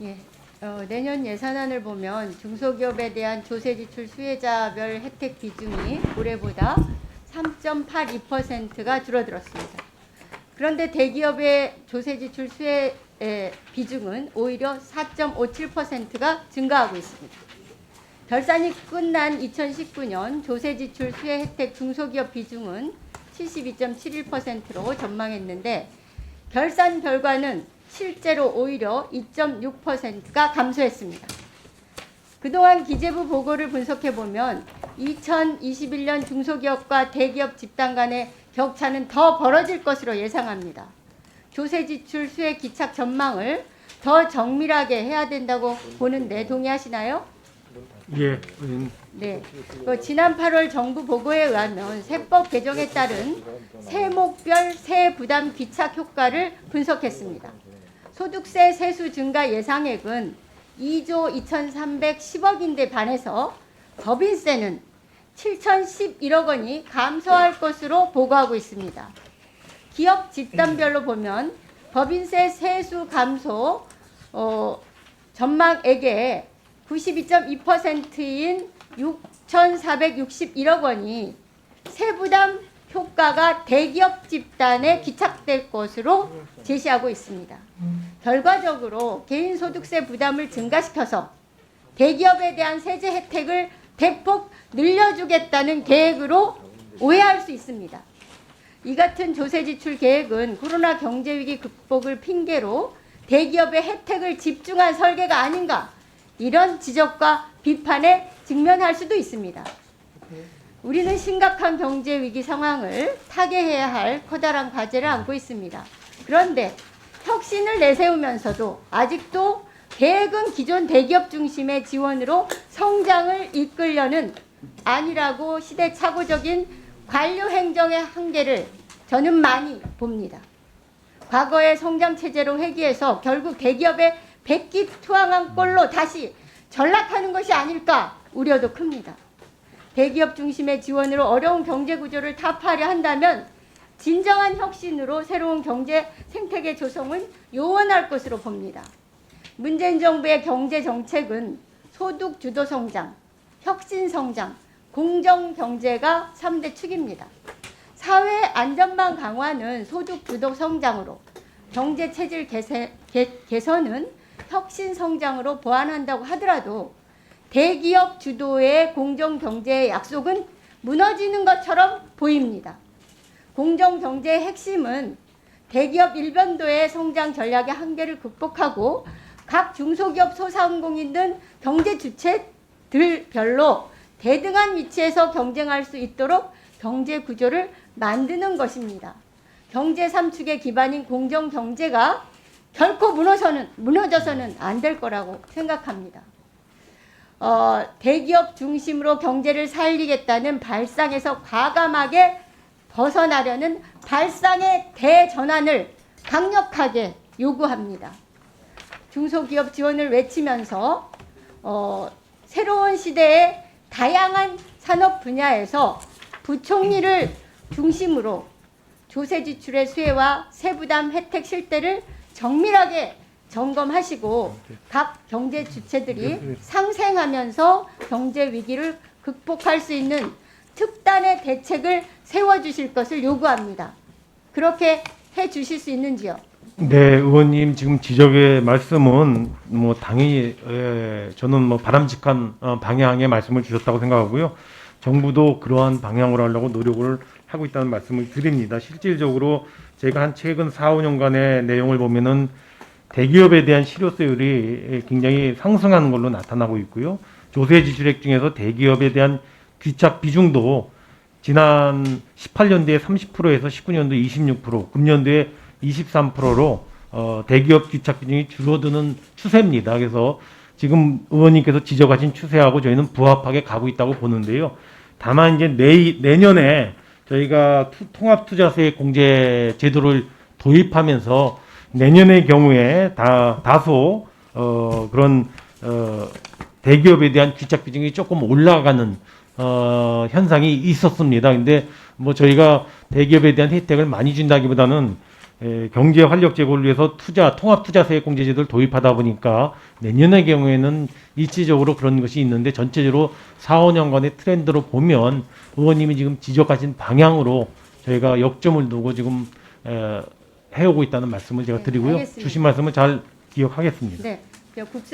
예. 내년 예산안을 보면 중소기업에 대한 조세지출 수혜자별 혜택 비중이 올해보다 3.82%가 줄어들었습니다. 그런데 대기업의 조세지출 수혜 비중은 오히려 4.57%가 증가하고 있습니다. 결산이 끝난 2019년 조세지출 수혜 혜택 중소기업 비중은 72.71%로 전망했는데 결산 결과는 실제로 오히려 2.6%가 감소했습니다. 그동안 기재부 보고를 분석해보면 2021년 중소기업과 대기업 집단 간의 격차는 더 벌어질 것으로 예상합니다. 조세지출 수혜 기착 전망을 더 정밀하게 해야 된다고 보는데 동의하시나요? 예. 네. 지난 8월 정부 보고에 의하면 세법 개정에 따른 세목별 세부담 기착 효과를 분석했습니다. 소득세 세수 증가 예상액은 2조 2,310억인데 반해서 법인세는 7,011억 원이 감소할 것으로 보고하고 있습니다. 기업 집단별로 보면 법인세 세수 감소 전망액의 92.2%인 6,461억 원이 세부담 효과가 대기업 집단에 기착될 것으로 제시하고 있습니다. 결과적으로 개인소득세 부담을 증가시켜서 대기업에 대한 세제 혜택을 대폭 늘려주겠다는 계획으로 오해할 수 있습니다. 이 같은 조세지출 계획은 코로나 경제위기 극복을 핑계로 대기업의 혜택을 집중한 설계가 아닌가, 이런 지적과 비판에 직면할 수도 있습니다. 우리는 심각한 경제 위기 상황을 타개해야 할 커다란 과제를 안고 있습니다. 그런데 혁신을 내세우면서도 아직도 계획은 기존 대기업 중심의 지원으로 성장을 이끌려는 아니라고 시대착오적인 관료 행정의 한계를 저는 많이 봅니다. 과거의 성장체제로 회귀해서 결국 대기업의 백기투항한 꼴로 다시 전락하는 것이 아닐까 우려도 큽니다. 대기업 중심의 지원으로 어려운 경제구조를 타파하려 한다면 진정한 혁신으로 새로운 경제 생태계 조성은 요원할 것으로 봅니다. 문재인 정부의 경제정책은 소득주도 성장, 혁신 성장, 공정경제가 3대 축입니다. 사회 안전망 강화는 소득주도 성장으로, 경제체질 개선은 혁신 성장으로 보완한다고 하더라도 대기업 주도의 공정경제의 약속은 무너지는 것처럼 보입니다. 공정경제의 핵심은 대기업 일변도의 성장 전략의 한계를 극복하고 각 중소기업 소상공인 등 경제 주체들별로 대등한 위치에서 경쟁할 수 있도록 경제 구조를 만드는 것입니다. 경제 삼축의 기반인 공정경제가 결코 무너져서는 안 될 거라고 생각합니다. 대기업 중심으로 경제를 살리겠다는 발상에서 과감하게 벗어나려는 발상의 대전환을 강력하게 요구합니다. 중소기업 지원을 외치면서 새로운 시대의 다양한 산업 분야에서 부총리를 중심으로 조세지출의 수혜와 세부담 혜택 실태를 정밀하게 점검하시고 각 경제 주체들이 상생하면서 경제 위기를 극복할 수 있는 특단의 대책을 세워주실 것을 요구합니다. 그렇게 해주실 수 있는지요? 네, 의원님 지금 지적의 말씀은 당연히 저는 바람직한 방향의 말씀을 주셨다고 생각하고요. 정부도 그러한 방향으로 하려고 노력을 하고 있다는 말씀을 드립니다. 실질적으로 제가 최근 4, 5년간의 내용을 보면은 대기업에 대한 실효세율이 굉장히 상승하는 걸로 나타나고 있고요. 조세 지출액 중에서 대기업에 대한 귀착 비중도 지난 18년도에 30%에서 19년도 26%, 금년도에 23%로 대기업 귀착 비중이 줄어드는 추세입니다. 그래서 지금 의원님께서 지적하신 추세하고 저희는 부합하게 가고 있다고 보는데요. 다만 이제 내년에 저희가 통합투자세 공제 제도를 도입하면서 내년의 경우에 다소 그런 대기업에 대한 귀착 비중이 조금 올라가는 현상이 있었습니다. 근데 저희가 대기업에 대한 혜택을 많이 준다기보다는 경제 활력 제고를 위해서 통합 투자세액공제 제도를 도입하다 보니까 내년의 경우에는 일시적으로 그런 것이 있는데 전체적으로 4, 5년간의 트렌드로 보면 의원님이 지금 지적하신 방향으로 저희가 역점을 두고 지금 해오고 있다는 말씀을 제가 네, 드리고요. 알겠습니다. 주신 말씀을 잘 기억하겠습니다. 네. 국세